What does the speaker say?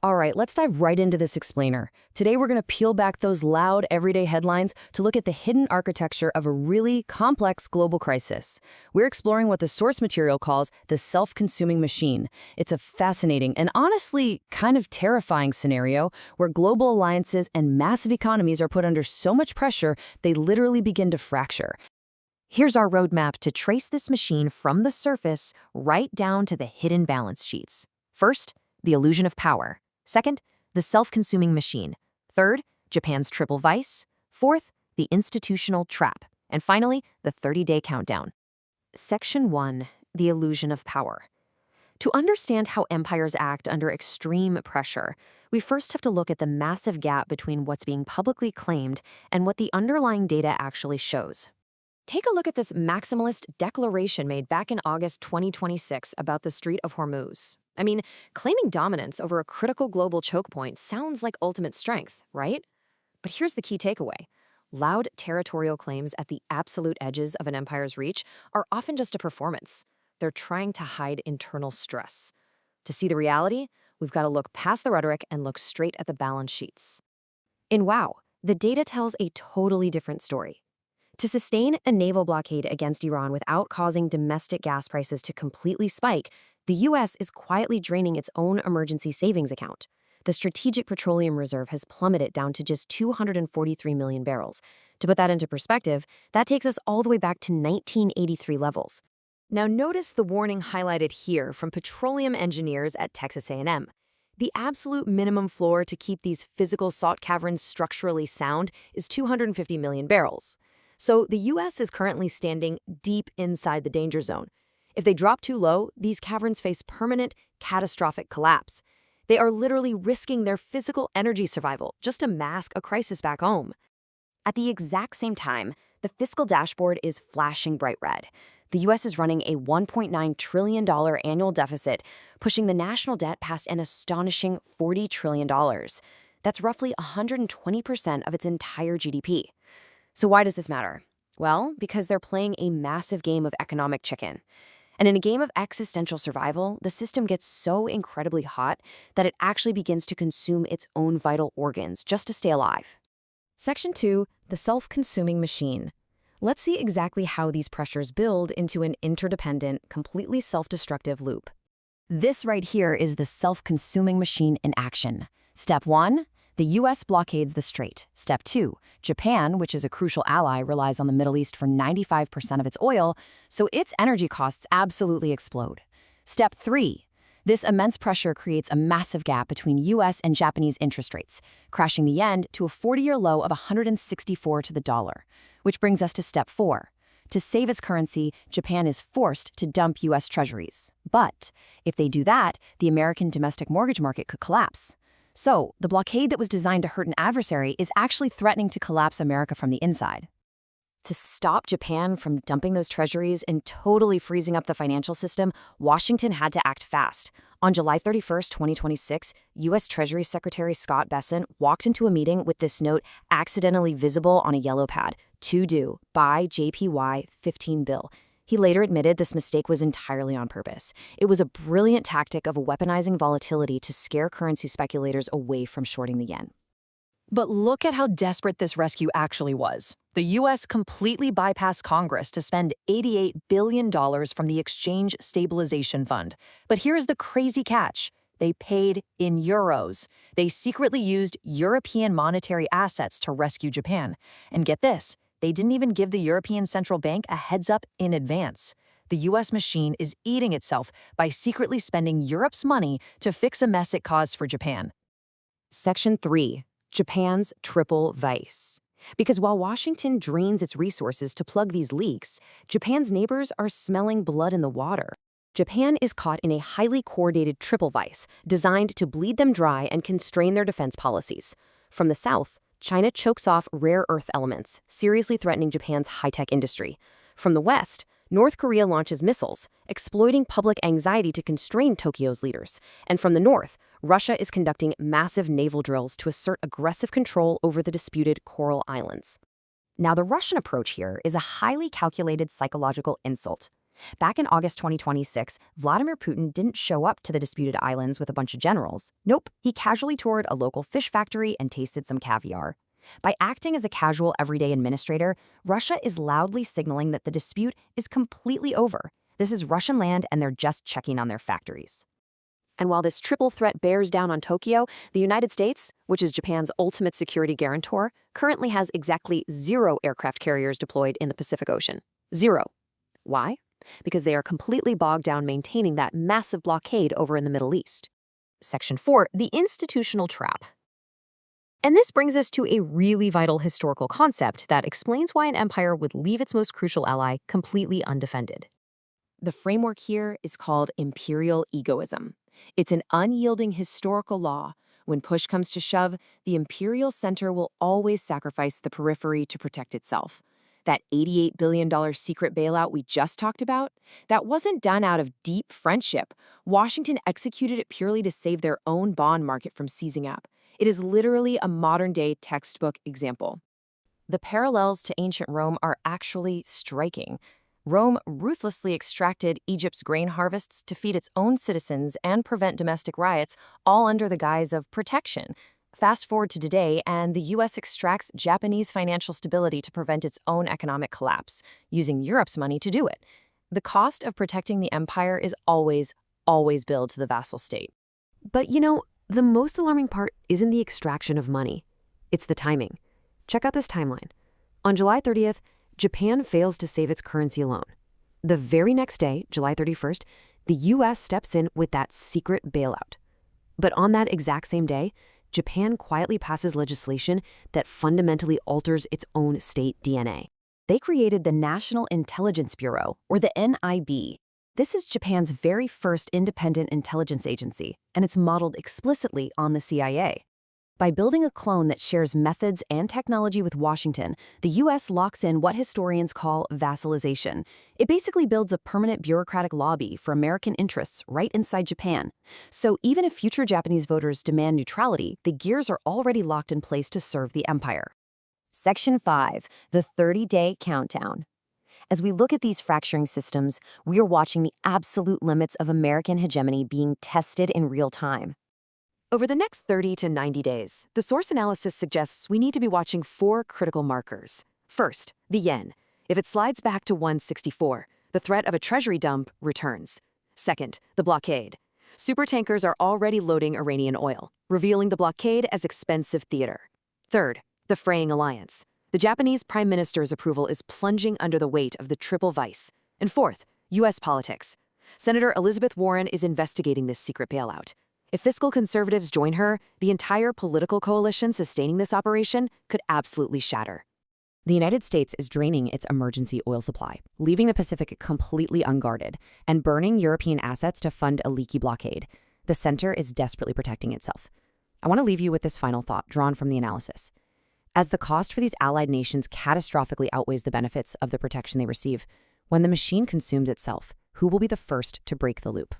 All right, let's dive right into this explainer. Today we're going to peel back those loud, everyday headlines to look at the hidden architecture of a really complex global crisis. We're exploring what the source material calls the self-consuming machine. It's a fascinating and honestly kind of terrifying scenario where global alliances and massive economies are put under so much pressure they literally begin to fracture. Here's our roadmap to trace this machine from the surface right down to the hidden balance sheets. First, the illusion of power. Second, the self-consuming machine. Third, Japan's triple vice. Fourth, the institutional trap. And finally, the 30-day countdown. Section 1. The illusion of power. To understand how empires act under extreme pressure, we first have to look at the massive gap between what's being publicly claimed and what the underlying data actually shows. Take a look at this maximalist declaration made back in August 2026 about the Strait of Hormuz. I mean, claiming dominance over a critical global choke point sounds like ultimate strength, right? But here's the key takeaway. Loud territorial claims at the absolute edges of an empire's reach are often just a performance. They're trying to hide internal stress. To see the reality, we've got to look past the rhetoric and look straight at the balance sheets. In Wow, the data tells a totally different story. To sustain a naval blockade against Iran without causing domestic gas prices to completely spike, the U.S. is quietly draining its own emergency savings account. The Strategic Petroleum Reserve has plummeted down to just 243 million barrels. To put that into perspective, that takes us all the way back to 1983 levels. Now notice the warning highlighted here from petroleum engineers at Texas A&M. The absolute minimum floor to keep these physical salt caverns structurally sound is 250 million barrels. So the U.S. is currently standing deep inside the danger zone. If they drop too low, these caverns face permanent, catastrophic collapse. They are literally risking their physical energy survival just to mask a crisis back home. At the exact same time, the fiscal dashboard is flashing bright red. The U.S. is running a $1.9 trillion annual deficit, pushing the national debt past an astonishing $40 trillion. That's roughly 120% of its entire GDP. So why does this matter? Well, because they're playing a massive game of economic chicken. And in a game of existential survival, the system gets so incredibly hot that it actually begins to consume its own vital organs just to stay alive. Section 2. The self-consuming machine. Let's see exactly how these pressures build into an interdependent, completely self-destructive loop. This right here is the self-consuming machine in action. Step 1. The U.S. blockades the strait. Step 2. Japan, which is a crucial ally, relies on the Middle East for 95% of its oil, so its energy costs absolutely explode. Step 3. This immense pressure creates a massive gap between U.S. and Japanese interest rates, crashing the yen to a 40-year low of 164 to the dollar. Which brings us to Step 4. To save its currency, Japan is forced to dump U.S. treasuries. But if they do that, the American domestic mortgage market could collapse. So, the blockade that was designed to hurt an adversary is actually threatening to collapse America from the inside. To stop Japan from dumping those treasuries and totally freezing up the financial system, Washington had to act fast. On July 31, 2026, U.S. Treasury Secretary Scott Bessent walked into a meeting with this note accidentally visible on a yellow pad, "To do, buy JPY 15 bill." He later admitted this mistake was entirely on purpose. It was a brilliant tactic of weaponizing volatility to scare currency speculators away from shorting the yen. But look at how desperate this rescue actually was. The U.S. completely bypassed Congress to spend $88 billion from the Exchange Stabilization Fund. But here's the crazy catch. They paid in euros. They secretly used European monetary assets to rescue Japan. And get this, they didn't even give the European Central Bank a heads up in advance. The U.S. machine is eating itself by secretly spending Europe's money to fix a mess it caused for Japan. Section 3. Japan's triple vice. Because while Washington drains its resources to plug these leaks, Japan's neighbors are smelling blood in the water. Japan is caught in a highly coordinated triple vice designed to bleed them dry and constrain their defense policies. From the south, China chokes off rare earth elements, seriously threatening Japan's high-tech industry. From the west, North Korea launches missiles, exploiting public anxiety to constrain Tokyo's leaders. And from the north, Russia is conducting massive naval drills to assert aggressive control over the disputed Coral Islands. Now, the Russian approach here is a highly calculated psychological insult. Back in August 2026, Vladimir Putin didn't show up to the disputed islands with a bunch of generals. Nope, he casually toured a local fish factory and tasted some caviar. By acting as a casual everyday administrator, Russia is loudly signaling that the dispute is completely over. This is Russian land and they're just checking on their factories. And while this triple threat bears down on Tokyo, the United States, which is Japan's ultimate security guarantor, currently has exactly 0 aircraft carriers deployed in the Pacific Ocean. 0. Why? Because they are completely bogged down maintaining that massive blockade over in the Middle East. Section 4, the institutional trap. And this brings us to a really vital historical concept that explains why an empire would leave its most crucial ally completely undefended. The framework here is called Imperial Egoism. It's an unyielding historical law. When push comes to shove, the imperial center will always sacrifice the periphery to protect itself. That $88 billion secret bailout we just talked about, that wasn't done out of deep friendship. Washington executed it purely to save their own bond market from seizing up. It is literally a modern-day textbook example. The parallels to ancient Rome are actually striking. Rome ruthlessly extracted Egypt's grain harvests to feed its own citizens and prevent domestic riots, all under the guise of protection. Fast forward to today, and the U.S. extracts Japanese financial stability to prevent its own economic collapse, using Europe's money to do it. The cost of protecting the empire is always billed to the vassal state. But the most alarming part isn't the extraction of money. It's the timing. Check out this timeline. On July 30th, Japan fails to save its currency alone. The very next day, July 31st, the U.S. steps in with that secret bailout. But on that exact same day, Japan quietly passes legislation that fundamentally alters its own state DNA. They created the National Intelligence Bureau, or the NIB. This is Japan's very first independent intelligence agency, and it's modeled explicitly on the CIA. By building a clone that shares methods and technology with Washington, the U.S. locks in what historians call vassalization. It basically builds a permanent bureaucratic lobby for American interests right inside Japan. So even if future Japanese voters demand neutrality, the gears are already locked in place to serve the empire. Section 5, the 30-day countdown. As we look at these fracturing systems, we are watching the absolute limits of American hegemony being tested in real time. Over the next 30 to 90 days, the source analysis suggests we need to be watching 4 critical markers. First, the yen. If it slides back to 164, the threat of a Treasury dump returns. Second, the blockade. Supertankers are already loading Iranian oil, revealing the blockade as expensive theater. Third, the fraying alliance. The Japanese Prime Minister's approval is plunging under the weight of the triple vice. And fourth, U.S. politics. Senator Elizabeth Warren is investigating this secret bailout. If fiscal conservatives join her, the entire political coalition sustaining this operation could absolutely shatter. The United States is draining its emergency oil supply, leaving the Pacific completely unguarded, and burning European assets to fund a leaky blockade. The center is desperately protecting itself. I want to leave you with this final thought drawn from the analysis. As the cost for these allied nations catastrophically outweighs the benefits of the protection they receive, when the machine consumes itself, who will be the first to break the loop?